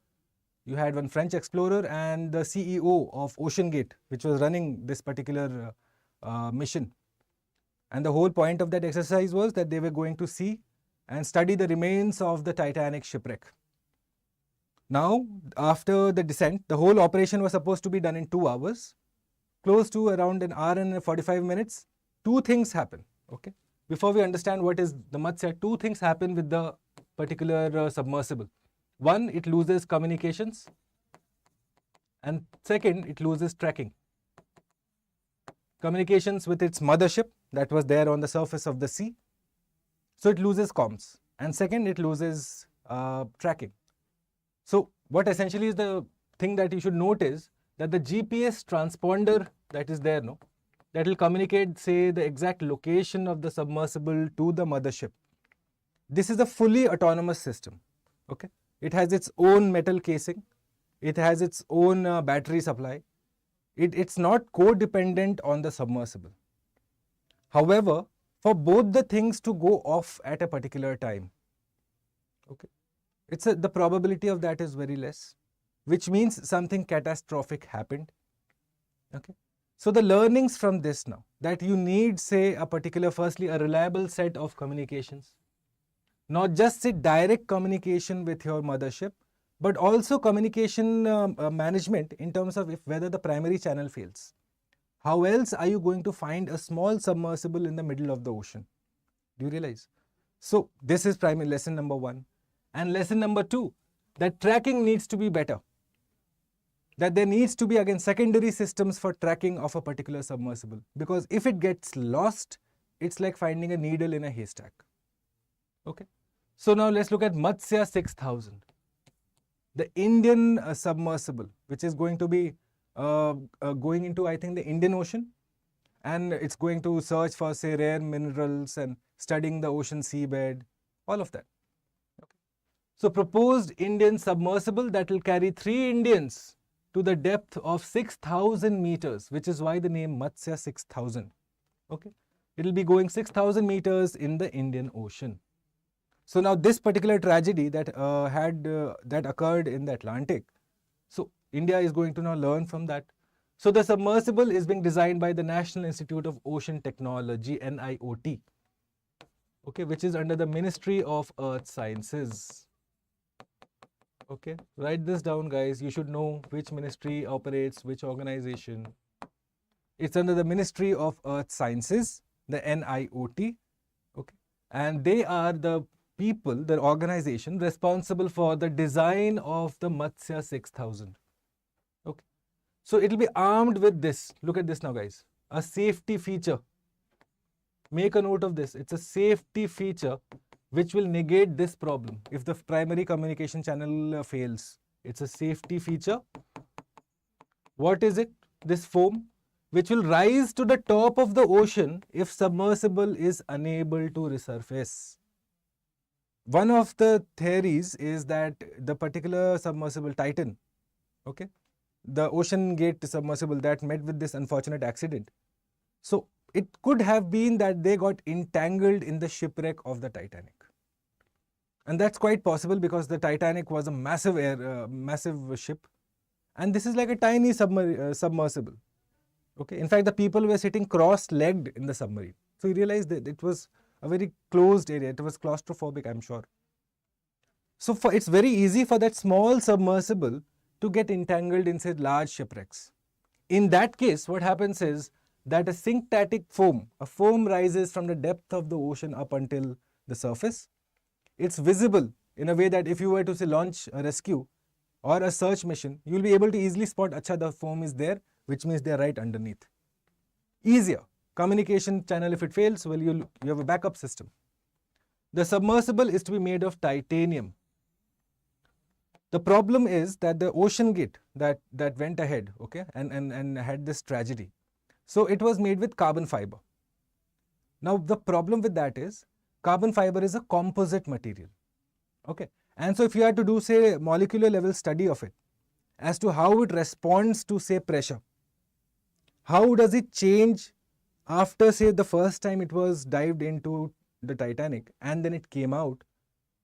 You had one French explorer and the CEO of OceanGate, which was running this particular mission. And the whole point of that exercise was that they were going to see and study the remains of the Titanic shipwreck. Now, after the descent, the whole operation was supposed to be done in 2 hours. Close to around an hour and 45 minutes, 2 things happen. Okay. Before we understand what is the Matsya, 2 things happen with the particular submersible. One, it loses communications, and second, it loses tracking. Communications with its mothership that was there on the surface of the sea. So it loses comms. And second, it loses tracking. So what essentially is the thing that you should note is that the GPS transponder that is there, no, that will communicate, say, the exact location of the submersible to the mothership. This is a fully autonomous system. Okay. It has its own metal casing. It has its own battery supply. It's not codependent on the submersible. However, for both the things to go off at a particular time, okay, the probability of that is very less, which means something catastrophic happened. Okay. So the learnings from this now, that you need, say, firstly, a reliable set of communications. Not just say direct communication with your mothership, but also communication management in terms of whether the primary channel fails. How else are you going to find a small submersible in the middle of the ocean? Do you realize? So this is primary lesson number 1. And lesson number 2, that tracking needs to be better. that there needs to be again secondary systems for tracking of a particular submersible, because if it gets lost, it's like finding a needle in a haystack. Okay. So now let's look at Matsya 6000, the Indian submersible, which is going to be going into, I think, the Indian Ocean, and it's going to search for, say, rare minerals and studying the ocean seabed, all of that. Okay. So proposed Indian submersible that will carry 3 Indians to the depth of 6,000 meters, which is why the name Matsya 6000. Okay. It will be going 6,000 meters in the Indian Ocean. So now this particular tragedy that that occurred in the Atlantic, so India is going to now learn from that. So the submersible is being designed by the National Institute of Ocean Technology, NIOT, okay, which is under the Ministry of Earth Sciences. Okay, write this down, guys. You should know which ministry operates which organization. It's under the Ministry of Earth Sciences, the NIOT, okay, and they are the people, the organization responsible for the design of the Matsya 6000. Okay. So it will be armed with this. Look at this now, guys. A safety feature. Make a note of this. It's a safety feature which will negate this problem if the primary communication channel fails. It's a safety feature. What is it? This foam, which will rise to the top of the ocean if submersible is unable to resurface. One of the theories is that the particular submersible Titan, okay, the Ocean Gate submersible that met with this unfortunate accident. So it could have been that they got entangled in the shipwreck of the Titanic. And that's quite possible because the Titanic was a massive ship. And this is like a tiny submersible. Okay. In fact, the people were sitting cross-legged in the submarine. So you realize that it was a very closed area. It was claustrophobic, I'm sure. So it's very easy for that small submersible to get entangled in, say, large shipwrecks. In that case, what happens is that a synctatic foam, a foam rises from the depth of the ocean up until the surface. It's visible in a way that if you were to, say, launch a rescue or a search mission, you'll be able to easily spot, acha, the foam is there, which means they're right underneath. Easier. Communication channel, if it fails, well, you have a backup system. The submersible is to be made of titanium. The problem is that the Ocean Gate that went ahead, okay, and had this tragedy. So it was made with carbon fiber. Now the problem with that is carbon fiber is a composite material, okay, and so if you had to do, say, molecular level study of it as to how it responds to, say, pressure, how does it change after, say, the first time it was dived into the Titanic and then it came out,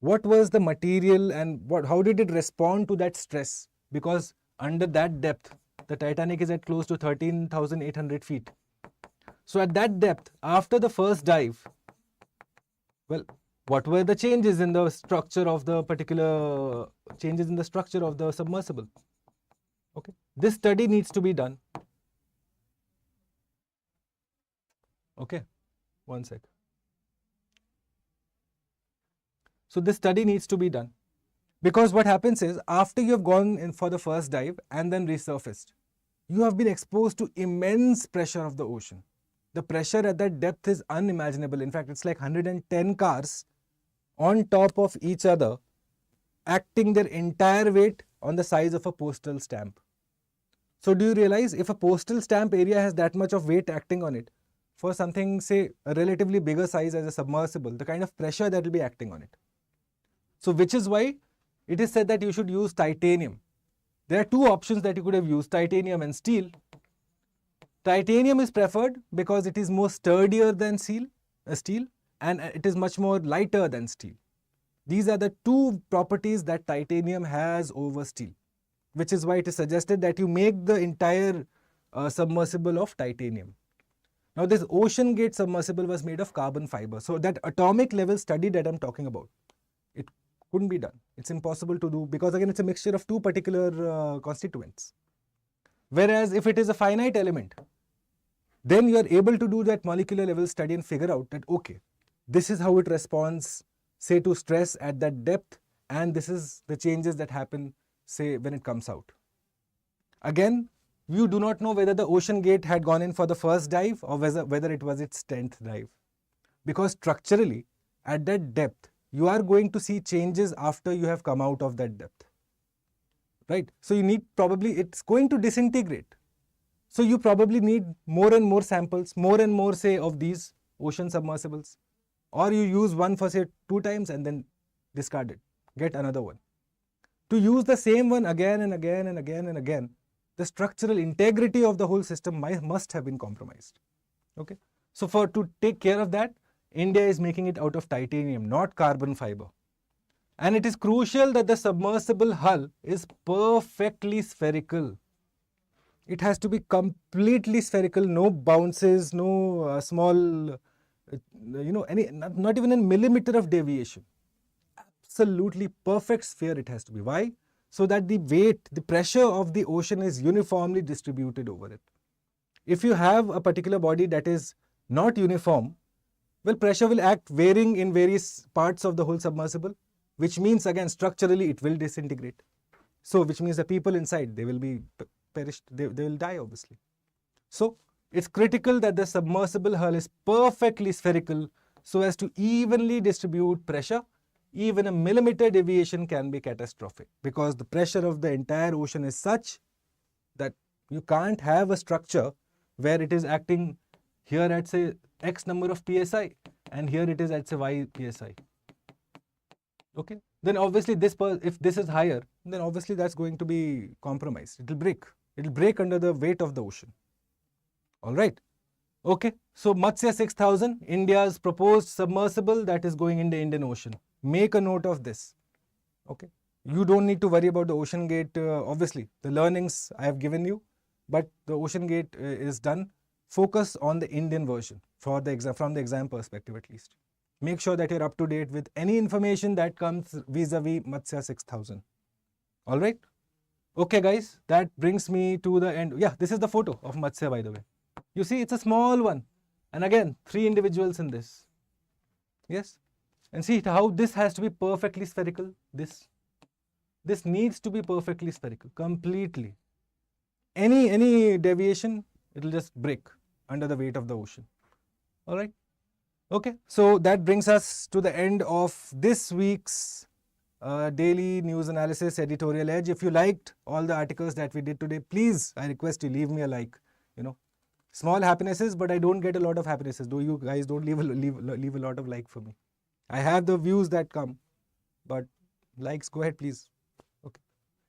what was the material and how did it respond to that stress? Because under that depth, the Titanic is at close to 13,800 feet. So at that depth, after the first dive, well, what were the changes in the structure of the submersible? Okay, this study needs to be done. Okay, one sec. So this study needs to be done, because what happens is after you have gone in for the first dive and then resurfaced, you have been exposed to immense pressure of the ocean. The pressure at that depth is unimaginable. In fact, it's like 110 cars on top of each other, acting their entire weight on the size of a postal stamp. So do you realize if a postal stamp area has that much of weight acting on it, for something, say, a relatively bigger size as a submersible, the kind of pressure that will be acting on it. So which is why it is said that you should use titanium. There are two options that you could have used, titanium and steel. Titanium is preferred because it is more sturdier than steel, and it is much more lighter than steel. These are the two properties that titanium has over steel, which is why it is suggested that you make the entire submersible of titanium. Now this Ocean Gate submersible was made of carbon fiber. So that atomic level study that I'm talking about, it couldn't be done. It's impossible to do because again it's a mixture of two particular constituents. Whereas if it is a finite element, then you are able to do that molecular level study and figure out that, okay, this is how it responds, say, to stress at that depth, and this is the changes that happen, say, when it comes out. Again, you do not know whether the ocean gate had gone in for the first dive or whether it was its 10th dive. Because structurally, at that depth, you are going to see changes after you have come out of that depth. Right? So you need it's going to disintegrate. So you probably need more and more samples, more and more, say, of these ocean submersibles. Or you use one for, say, 2 times and then discard it. Get another one. To use the same one again and again and again and again, the structural integrity of the whole system must have been compromised. Okay. So to take care of that, India is making it out of titanium, not carbon fiber. And it is crucial that the submersible hull is perfectly spherical. It has to be completely spherical, no bounces, no small, not even a millimeter of deviation. Absolutely perfect sphere it has to be. Why? So that the weight, the pressure of the ocean is uniformly distributed over it. If you have a particular body that is not uniform, well, pressure will act varying in various parts of the whole submersible, which means, again, structurally it will disintegrate. So, which means the people inside, they will be perished, they will die, obviously. So, it's critical that the submersible hull is perfectly spherical so as to evenly distribute pressure. Even a millimeter deviation can be catastrophic because the pressure of the entire ocean is such that you can't have a structure where it is acting here at, say, X number of psi and here it is at, say, Y psi. Okay, then obviously if this is higher, then obviously that's going to be compromised. It will break. It will break under the weight of the ocean. All right. Okay, so Matsya 6000, India's proposed submersible that is going in the Indian Ocean. Make a note of this. Okay, you don't need to worry about the ocean gate. Obviously, the learnings I have given you, but the ocean gate is done. Focus on the Indian version for the exam, from the exam perspective at least. Make sure that you're up to date with any information that comes vis-a-vis Matsya 6000. All right. Okay, guys, that brings me to the end. Yeah, this is the photo of Matsya, by the way. You see, it's a small one. And again, 3 individuals in this. Yes. And see how this has to be perfectly spherical. This needs to be perfectly spherical, completely. Any deviation, it will just break under the weight of the ocean. All right. Okay. So that brings us to the end of this week's daily news analysis editorial edge. If you liked all the articles that we did today, please, I request you leave me a like. Small happinesses, but I don't get a lot of happinesses. Though you guys don't leave a lot of like for me. I have the views that come, but likes, go ahead, please. Okay.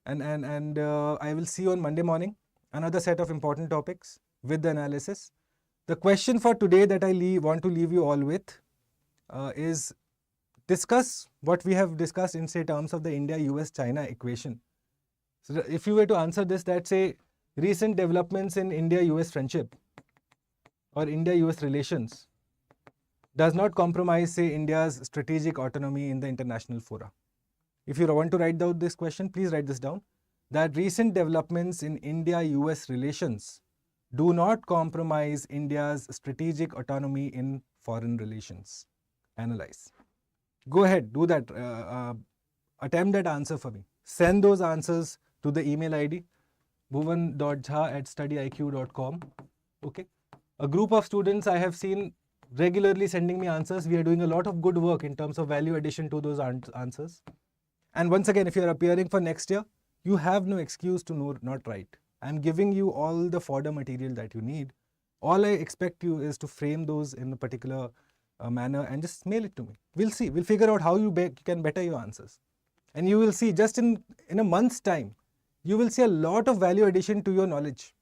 And I will see you on Monday morning. Another set of important topics with the analysis. The question for today that I want to leave you all with is discuss what we have discussed in, say, terms of the India-US-China equation. So if you were to answer this, that, say, recent developments in India-US friendship or India-US relations does not compromise, say, India's strategic autonomy in the international fora. If you want to write down this question, please write this down. That recent developments in India-US relations do not compromise India's strategic autonomy in foreign relations. Analyze. Go ahead, do that. Attempt that answer for me. Send those answers to the email ID bhuvan.jha@studyiq.com. Okay. A group of students I have seen regularly sending me answers. We are doing a lot of good work in terms of value addition to those answers. And once again, if you are appearing for next year, you have no excuse to not write. I am giving you all the fodder material that you need. All I expect you is to frame those in a particular manner and just mail it to me. We'll see. We'll figure out how you can better your answers. And you will see just in a month's time, you will see a lot of value addition to your knowledge.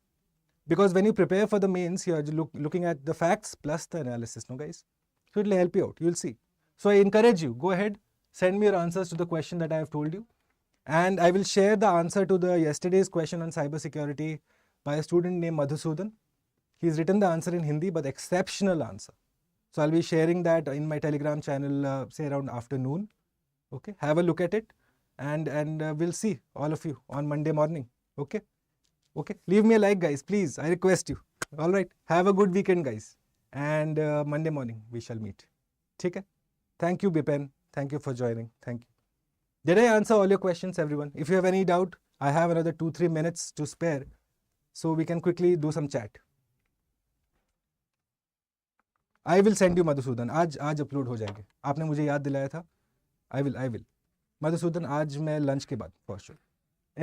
Because when you prepare for the mains, you are looking at the facts plus the analysis, no guys? So it will help you out. You will see. So I encourage you, go ahead, send me your answers to the question that I have told you. And I will share the answer to the yesterday's question on cybersecurity by a student named Madhusudan. He's written the answer in Hindi, but exceptional answer. So I'll be sharing that in my Telegram channel, say around afternoon. Okay, have a look at it. And we'll see all of you on Monday morning. Okay. Okay, leave me a like, guys, please. I request you. All right. Have a good weekend, guys. And Monday morning, we shall meet. Okay? Thank you, Bipen. Thank you for joining. Thank you. Did I answer all your questions, everyone? If you have any doubt, I have another 2-3 minutes to spare. so we can quickly do some chat. I will send you Madhusudan, आज upload हो जाएंगे. आपने मुझे याद दिलाया था. I will. Madhusudan आज मैं lunch के बाद for sure.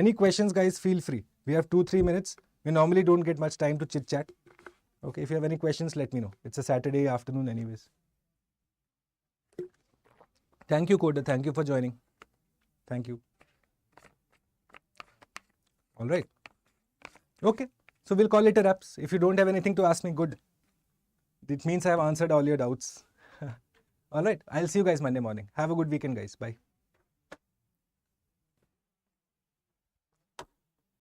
Any questions guys, feel free. We have 2-3 minutes. We normally don't get much time to chit chat. Okay, if you have any questions, let me know. It's a Saturday afternoon anyways. Thank you, Coder. Thank you for joining. Thank you. All right. Okay, so we'll call it a wraps. If you don't have anything to ask me, good. It means I have answered all your doubts. All right, I'll see you guys Monday morning. Have a good weekend, guys. Bye.